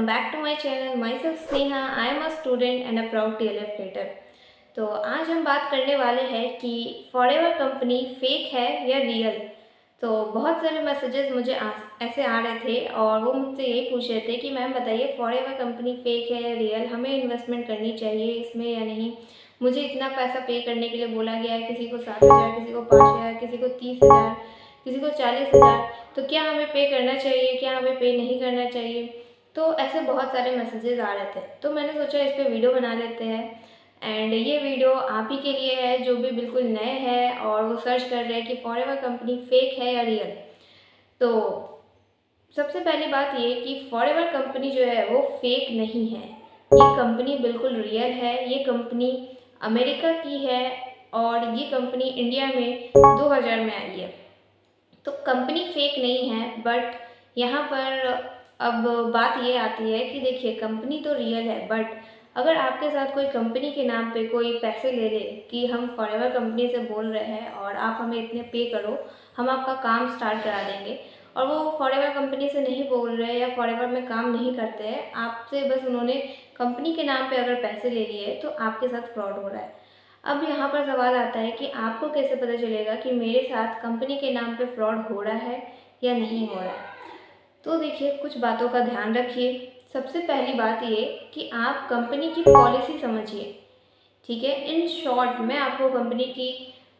welcome back to my channel. Myself Sneha. I am a student and a proud TLF creator. तो आज हम बात करने वाले हैं कि फॉरएवर कंपनी फेक है या रियल। तो बहुत सारे मैसेजेस मुझे ऐसे आ रहे थे और वो मुझसे यही पूछ रहे थे कि मैम बताइए फॉरएवर कंपनी फेक है या रियल, हमें इन्वेस्टमेंट करनी चाहिए इसमें या नहीं। मुझे इतना पैसा पे करने के लिए बोला गया है, किसी को 7,000, किसी को 5,000, किसी को 30,000, किसी को 40,000। तो क्या हमें पे करना चाहिए, क्या हमें पे नहीं करना चाहिए। तो ऐसे बहुत सारे मैसेजेस आ रहे थे, तो मैंने सोचा इस पर वीडियो बना लेते हैं। एंड ये वीडियो आप ही के लिए है जो भी बिल्कुल नए हैं और वो सर्च कर रहे हैं कि फॉरएवर कंपनी फेक है या रियल। तो सबसे पहली बात ये कि फॉरएवर कंपनी जो है वो फेक नहीं है, ये कंपनी बिल्कुल रियल है। ये कंपनी अमेरिका की है और ये कंपनी इंडिया में 2000 में आई है। तो कंपनी फेक नहीं है, बट यहाँ पर अब बात ये आती है कि देखिए कंपनी तो रियल है, बट अगर आपके साथ कोई कंपनी के नाम पे कोई पैसे ले ले कि हम फॉरएवर कंपनी से बोल रहे हैं और आप हमें इतने पे करो, हम आपका काम स्टार्ट करा देंगे, और वो फॉरएवर कंपनी से नहीं बोल रहे या फॉरएवर में काम नहीं करते हैं, आपसे बस उन्होंने कंपनी के नाम पे अगर पैसे ले लिए तो आपके साथ फ्रॉड हो रहा है। अब यहाँ पर सवाल आता है कि आपको कैसे पता चलेगा कि मेरे साथ कंपनी के नाम पे फ्रॉड हो रहा है या नहीं हो रहा है। तो देखिए कुछ बातों का ध्यान रखिए। सबसे पहली बात ये कि आप कंपनी की पॉलिसी समझिए, ठीक है। इन शॉर्ट मैं आपको कंपनी की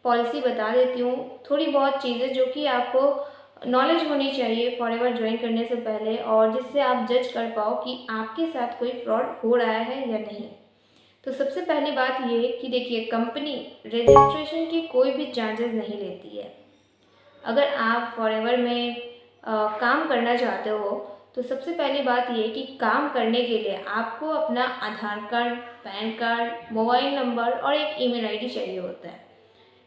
पॉलिसी बता देती हूँ, थोड़ी बहुत चीज़ें जो कि आपको नॉलेज होनी चाहिए फॉरएवर ज्वाइन करने से पहले, और जिससे आप जज कर पाओ कि आपके साथ कोई फ्रॉड हो रहा है या नहीं। तो सबसे पहली बात ये कि देखिए कंपनी रजिस्ट्रेशन की कोई भी चार्जेस नहीं लेती है। अगर आप फॉरएवर में काम करना चाहते हो तो सबसे पहली बात ये कि काम करने के लिए आपको अपना Aadhaar card, PAN card, mobile number और एक ईमेल आईडी चाहिए होता है,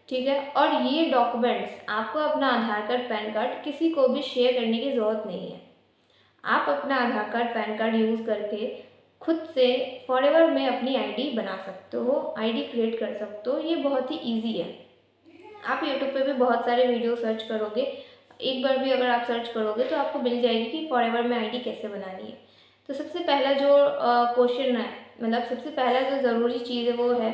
ठीक है। और ये डॉक्यूमेंट्स आपको अपना आधार कार्ड, पैन कार्ड किसी को भी शेयर करने की ज़रूरत नहीं है। आप अपना Aadhaar card, PAN card use करके खुद से फॉरएवर में अपनी आईडी बना सकते हो, आईडी क्रिएट कर सकते हो। ये बहुत ही ईजी है। आप यूट्यूब पे भी बहुत सारे वीडियो सर्च करोगे, एक बार भी अगर आप सर्च करोगे तो आपको मिल जाएगी कि फॉरएवर में आईडी कैसे बनानी है। तो सबसे पहला जो क्वेश्चन है, मतलब सबसे पहला जो ज़रूरी चीज़ है वो है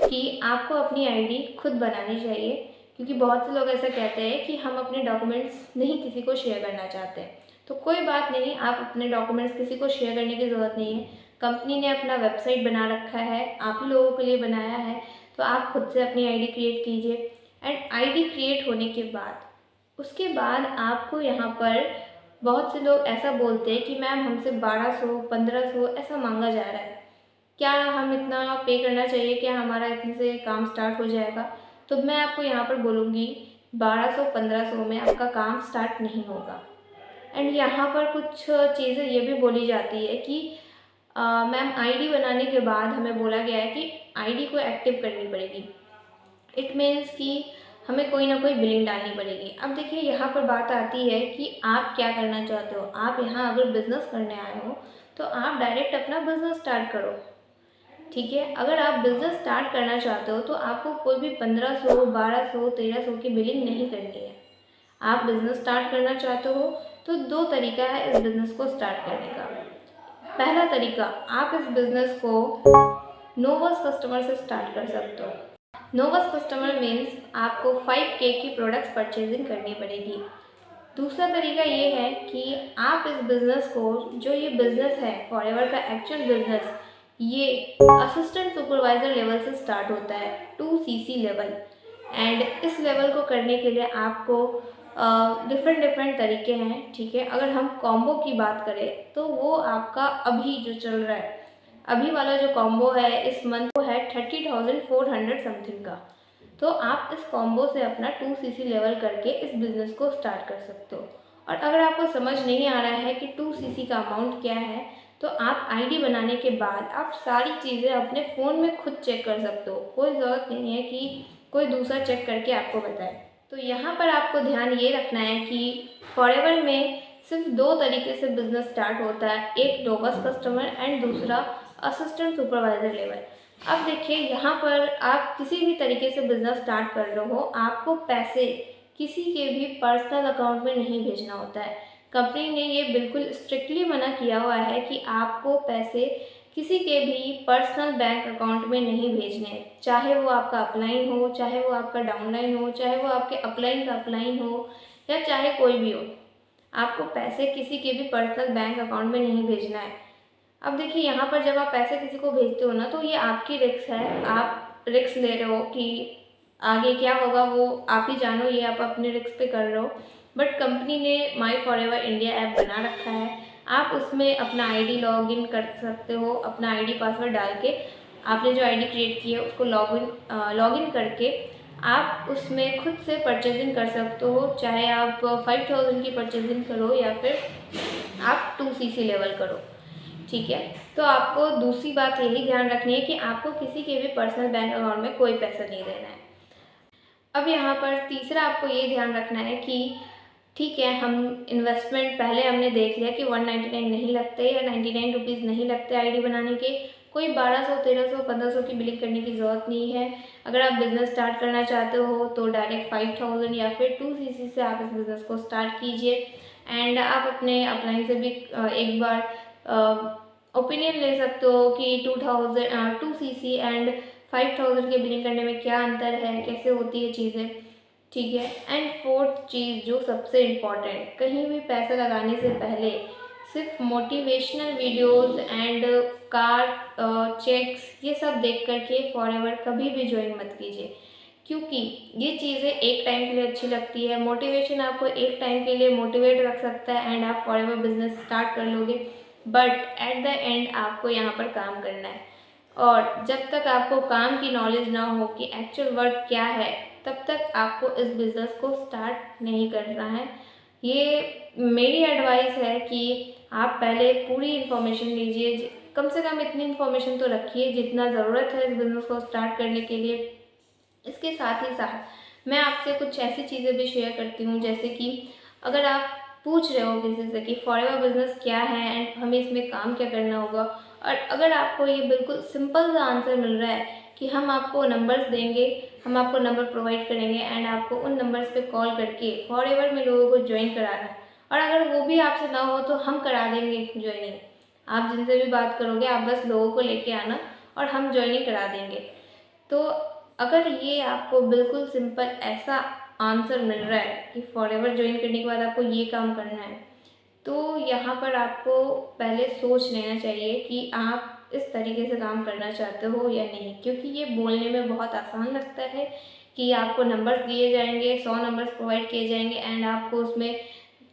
कि आपको अपनी आईडी खुद बनानी चाहिए, क्योंकि बहुत से लोग ऐसा कहते हैं कि हम अपने डॉक्यूमेंट्स नहीं किसी को शेयर करना चाहते। तो कोई बात नहीं, आप अपने डॉक्यूमेंट्स किसी को शेयर करने की ज़रूरत नहीं है। कंपनी ने अपना वेबसाइट बना रखा है, आप ही लोगों के लिए बनाया है, तो आप खुद से अपनी आईडी क्रिएट कीजिए। एंड आईडी क्रिएट होने के बाद उसके बाद आपको यहाँ पर बहुत से लोग ऐसा बोलते हैं कि मैम हमसे 1200, 1500 ऐसा मांगा जा रहा है, क्या हम इतना पे करना चाहिए, क्या हमारा इतने से काम स्टार्ट हो जाएगा। तो मैं आपको यहाँ पर बोलूँगी 1200-1500 में आपका काम स्टार्ट नहीं होगा। एंड यहाँ पर कुछ चीज़ें ये भी बोली जाती है कि मैम आईडी बनाने के बाद हमें बोला गया है कि आईडी को एक्टिव करनी पड़ेगी। इट मीन्स कि हमें कोई ना कोई बिलिंग डालनी पड़ेगी। अब देखिए यहाँ पर बात आती है कि आप क्या करना चाहते हो। आप यहाँ अगर बिज़नेस करने आए हो तो आप डायरेक्ट अपना बिज़नेस स्टार्ट करो, ठीक है। अगर आप बिज़नेस स्टार्ट करना चाहते हो तो आपको कोई भी 1500, 1200, 1300 की बिलिंग नहीं करनी है। आप बिज़नेस स्टार्ट करना चाहते हो तो दो तरीका है इस बिज़नेस को स्टार्ट करने का। पहला तरीका, आप इस बिज़नेस को नोवस कस्टमर से स्टार्ट कर सकते हो। नोवस कस्टमर मीन्स आपको 5K की प्रोडक्ट्स परचेजिंग करनी पड़ेगी। दूसरा तरीका ये है कि आप इस बिज़नेस को, जो ये बिज़नेस है फॉरएवर का एक्चुअल बिज़नेस, ये असिस्टेंट सुपरवाइज़र लेवल से स्टार्ट होता है, 2CC लेवल। एंड इस लेवल को करने के लिए आपको डिफरेंट तरीके हैं, ठीक है। अगर हम कॉम्बो की बात करें तो वो आपका अभी जो चल रहा है, अभी वाला जो कॉम्बो है इस मंथ वो है 30,400 समथिंग का। तो आप इस कॉम्बो से अपना 2CC लेवल करके इस बिज़नेस को स्टार्ट कर सकते हो। और अगर आपको समझ नहीं आ रहा है कि 2CC का अमाउंट क्या है, तो आप आईडी बनाने के बाद आप सारी चीज़ें अपने फ़ोन में खुद चेक कर सकते हो। कोई ज़रूरत नहीं है कि कोई दूसरा चेक करके आपको बताए। तो यहाँ पर आपको ध्यान ये रखना है कि फॉरएवर में सिर्फ दो तरीके से बिज़नेस स्टार्ट होता है, एक नोवस कस्टमर एंड दूसरा असिस्टेंट सुपरवाइज़र लेवल। अब देखिए यहाँ पर आप किसी भी तरीके से बिज़नेस स्टार्ट कर रहे हो, आपको पैसे किसी के भी पर्सनल अकाउंट में नहीं भेजना होता है। कंपनी ने ये बिल्कुल स्ट्रिक्टली मना किया हुआ है कि आपको पैसे किसी के भी पर्सनल बैंक अकाउंट में नहीं भेजने हैं, चाहे वो आपका अपलाइन हो, चाहे वो आपका डाउनलाइन हो, चाहे वो आपके अपलाइन का अपलाइन हो, या चाहे कोई भी हो। आपको पैसे किसी के भी पर्सनल बैंक अकाउंट में नहीं भेजना है। अब देखिए, यहाँ पर जब आप पैसे किसी को भेजते हो ना, तो ये आपकी रिस्क है, आप रिस्क ले रहे हो कि आगे क्या होगा वो आप ही जानो, ये आप अपने रिस्क पे कर रहे हो। बट कंपनी ने माई फॉरएवर इंडिया ऐप बना रखा है, आप उसमें अपना आईडी लॉगिन कर सकते हो, अपना आईडी पासवर्ड डाल के आपने जो आईडी क्रिएट की है उसको लॉगिन करके आप उसमें खुद से परचेजिंग कर सकते हो, चाहे आप 5000 की परचेजिंग करो या फिर आप 2cc लेवल करो। ठीक है, तो आपको दूसरी बात यही ध्यान रखनी है कि आपको किसी के भी पर्सनल बैंक अकाउंट में कोई पैसा नहीं देना है। अब यहाँ पर तीसरा आपको ये ध्यान रखना है कि ठीक है, हम इन्वेस्टमेंट पहले हमने देख लिया कि 199 नहीं लगते या 99 रुपीज़ नहीं लगते आईडी बनाने के, कोई 1200, 1300, 1500 की बिलिंग करने की ज़रूरत नहीं है। अगर आप बिज़नेस स्टार्ट करना चाहते हो तो डायरेक्ट 5000 या फिर 2cc से आप इस बिज़नेस को स्टार्ट कीजिए। एंड आप अपने अपलाइन से भी एक बार ओपिनियन ले सकते हो कि 2cc एंड 5000 के बिलिंग करने में क्या अंतर है, कैसे होती है चीज़ें। ठीक है, एंड फोर्थ चीज़ जो सबसे इम्पॉर्टेंट, कहीं भी पैसा लगाने से पहले सिर्फ motivational videos and car checks ये सब देख करके फॉरएवर कभी भी ज्वाइन मत कीजिए, क्योंकि ये चीज़ें एक टाइम के लिए अच्छी लगती है, मोटिवेशन आपको एक टाइम के लिए मोटिवेट रख सकता है एंड आप फॉरएवर बिजनेस स्टार्ट कर लोगे, बट एट द एंड आपको यहाँ पर काम करना है। और जब तक आपको काम की नॉलेज ना हो कि एक्चुअल वर्क क्या है, तब तक आपको इस बिज़नेस को स्टार्ट नहीं करना है। ये मेरी एडवाइस है कि आप पहले पूरी इन्फॉर्मेशन लीजिए, कम से कम इतनी इन्फॉर्मेशन तो रखिए जितना ज़रूरत है इस बिज़नेस को स्टार्ट करने के लिए। इसके साथ ही साथ मैं आपसे कुछ ऐसी चीज़ें भी शेयर करती हूँ, जैसे कि अगर आप पूछ रहे हो किसी से कि फॉरएवर बिजनेस क्या है एंड हमें इसमें काम क्या करना होगा, और अगर आपको ये बिल्कुल सिंपल सा आंसर मिल रहा है कि हम आपको नंबर्स देंगे, हम आपको नंबर प्रोवाइड करेंगे एंड आपको उन नंबर्स पे कॉल करके फॉरएवर में लोगों को ज्वाइन कराना है, और अगर वो भी आपसे ना हो तो हम करा देंगे ज्वाइनिंग। आप जिनसे भी बात करोगे आप बस लोगों को लेके आना और हम ज्वाइनिंग करा देंगे। तो अगर ये आपको बिल्कुल सिंपल ऐसा आंसर मिल रहा है कि फॉरएवर ज्वाइन करने के बाद आपको ये काम करना है, तो यहाँ पर आपको पहले सोच लेना चाहिए कि आप इस तरीके से काम करना चाहते हो या नहीं, क्योंकि ये बोलने में बहुत आसान लगता है कि आपको नंबर्स दिए जाएंगे, 100 नंबर्स प्रोवाइड किए जाएंगे एंड आपको उसमें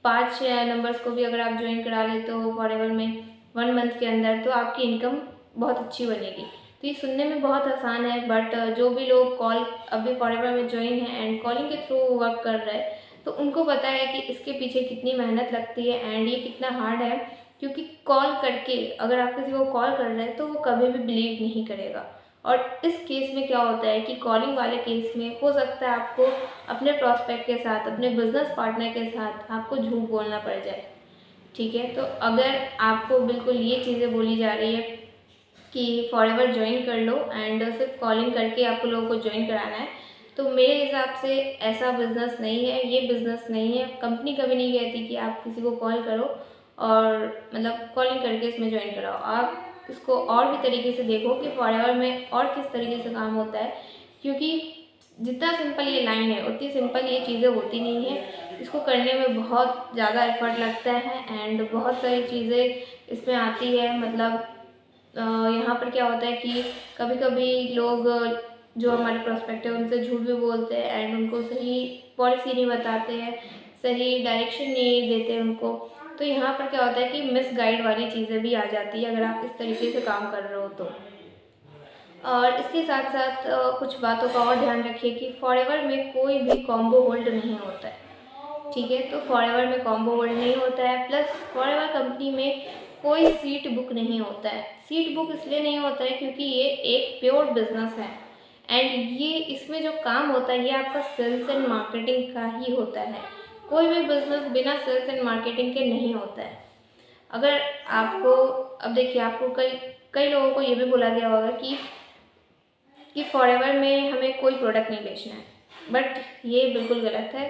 5 नंबर्स को भी अगर आप ज्वाइन करा लेते हो फॉरएवर में 1 मंथ के अंदर, तो आपकी इनकम बहुत अच्छी बनेगी। तो ये सुनने में बहुत आसान है, बट जो भी लोग कॉल अभी फॉरएवर में ज्वाइन है एंड कॉलिंग के थ्रू वर्क कर रहे हैं, तो उनको पता है कि इसके पीछे कितनी मेहनत लगती है एंड ये कितना हार्ड है, क्योंकि कॉल करके अगर आप किसी को कॉल कर रहे हैं तो वो कभी भी बिलीव नहीं करेगा। और इस केस में क्या होता है कि कॉलिंग वाले केस में हो सकता है आपको अपने प्रॉस्पेक्ट के साथ, अपने बिजनेस पार्टनर के साथ आपको झूठ बोलना पड़ जाए। ठीक है, तो अगर आपको बिल्कुल ये चीज़ें बोली जा रही है कि फॉरएवर ज्वाइन कर लो एंड सिर्फ कॉलिंग करके आपको लोगों को ज्वाइन कराना है, तो मेरे हिसाब से ऐसा बिज़नेस नहीं है, ये बिज़नेस नहीं है। कंपनी कभी नहीं कहती कि आप किसी को कॉल करो और मतलब कॉलिंग करके इसमें ज्वाइन कराओ। आप इसको और भी तरीके से देखो कि फॉरएवर में और किस तरीके से काम होता है, क्योंकि जितना सिंपल ये लाइन है उतनी सिंपल ये चीज़ें होती नहीं है। इसको करने में बहुत ज़्यादा एफर्ट लगता है एंड बहुत सारी चीज़ें इसमें आती है। मतलब यहाँ पर क्या होता है कि कभी कभी लोग जो हमारे प्रोस्पेक्ट है उनसे झूठ भी बोलते हैं एंड उनको सही पॉलिसी नहीं बताते हैं, सही डायरेक्शन नहीं देते उनको। तो यहाँ पर क्या होता है कि मिस गाइड वाली चीज़ें भी आ जाती है अगर आप इस तरीके से काम कर रहे हो तो। और इसके साथ साथ कुछ बातों का और ध्यान रखिए कि फॉरएवर में कोई भी कॉम्बो होल्ड नहीं होता है। ठीक है, तो फॉरएवर में कॉम्बो होल्ड नहीं होता है, प्लस फॉरएवर कंपनी में कोई सीट बुक नहीं होता है। सीट बुक इसलिए नहीं होता है क्योंकि ये एक प्योर बिजनेस है एंड ये इसमें जो काम होता है ये आपका सेल्स एंड मार्केटिंग का ही होता है। कोई भी बिजनेस बिना सेल्स एंड मार्केटिंग के नहीं होता है। अगर आपको अब देखिए, आपको कई कई लोगों को ये भी बोला गया होगा कि फॉरएवर में हमें कोई प्रोडक्ट नहीं बेचना है, बट ये बिल्कुल गलत है।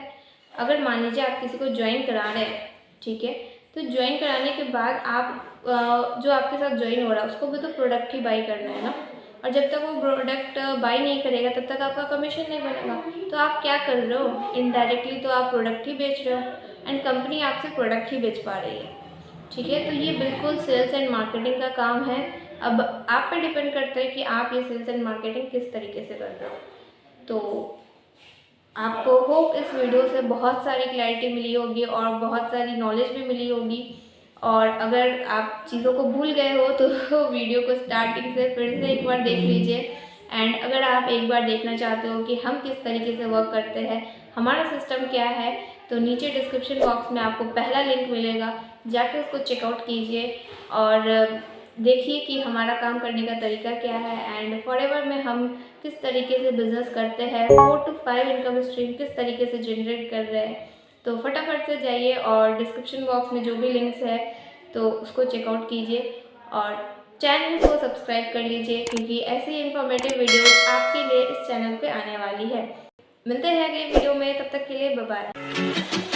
अगर मान लीजिए आप किसी को ज्वाइन करा रहे हैं, ठीक है। तो ज्वाइन कराने के बाद आप जो आपके साथ ज्वाइन हो रहा है उसको भी तो प्रोडक्ट ही बाई करना है ना, और जब तक वो प्रोडक्ट बाई नहीं करेगा तब तक आपका कमीशन नहीं बनेगा। तो आप क्या कर रहे हो, इनडायरेक्टली तो आप प्रोडक्ट ही बेच रहे हो एंड कंपनी आपसे प्रोडक्ट ही बेच पा रही है। ठीक है, तो ये बिल्कुल सेल्स एंड मार्केटिंग का काम है। अब आप पे डिपेंड करता है कि आप ये सेल्स एंड मार्केटिंग किस तरीके से कर रहे हो। तो आपको होप इस वीडियो से बहुत सारी क्लैरिटी मिली होगी और बहुत सारी नॉलेज भी मिली होगी। और अगर आप चीज़ों को भूल गए हो तो वीडियो को स्टार्टिंग से फिर से एक बार देख लीजिए। एंड अगर आप एक बार देखना चाहते हो कि हम किस तरीके से वर्क करते हैं, हमारा सिस्टम क्या है, तो नीचे डिस्क्रिप्शन बॉक्स में आपको पहला लिंक मिलेगा, जाके उसको चेकआउट कीजिए और देखिए कि हमारा काम करने का तरीका क्या है एंड फॉरएवर में हम किस तरीके से बिजनेस करते हैं, 4 to 5 इनकम स्ट्रीम किस तरीके से जनरेट कर रहे हैं। तो फटाफट से जाइए और डिस्क्रिप्शन बॉक्स में जो भी लिंक्स है तो उसको चेकआउट कीजिए और चैनल को सब्सक्राइब कर लीजिए, क्योंकि ऐसी इन्फॉर्मेटिव वीडियोस आपके लिए इस चैनल पे आने वाली है। मिलते हैं अगली वीडियो में, तब तक के लिए बाय बाय।